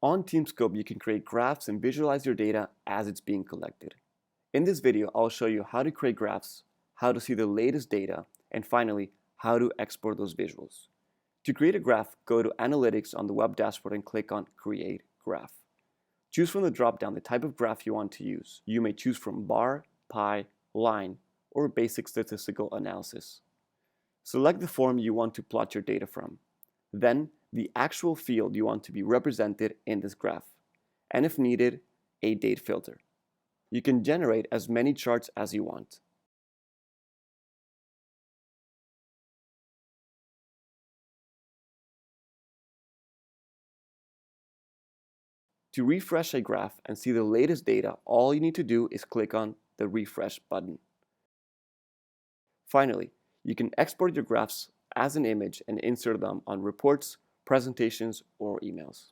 On Teamscope, you can create graphs and visualize your data as it's being collected. In this video, I'll show you how to create graphs, how to see the latest data, and finally, how to export those visuals. To create a graph, go to Analytics on the web dashboard and click on Create Graph. Choose from the drop-down the type of graph you want to use. You may choose from bar, pie, line, or basic statistical analysis. Select the form you want to plot your data from. Then, the actual field you want to be represented in this graph, and if needed, a date filter. You can generate as many charts as you want. To refresh a graph and see the latest data, all you need to do is click on the Refresh button. Finally, you can export your graphs as an image and insert them on reports, presentations, or emails.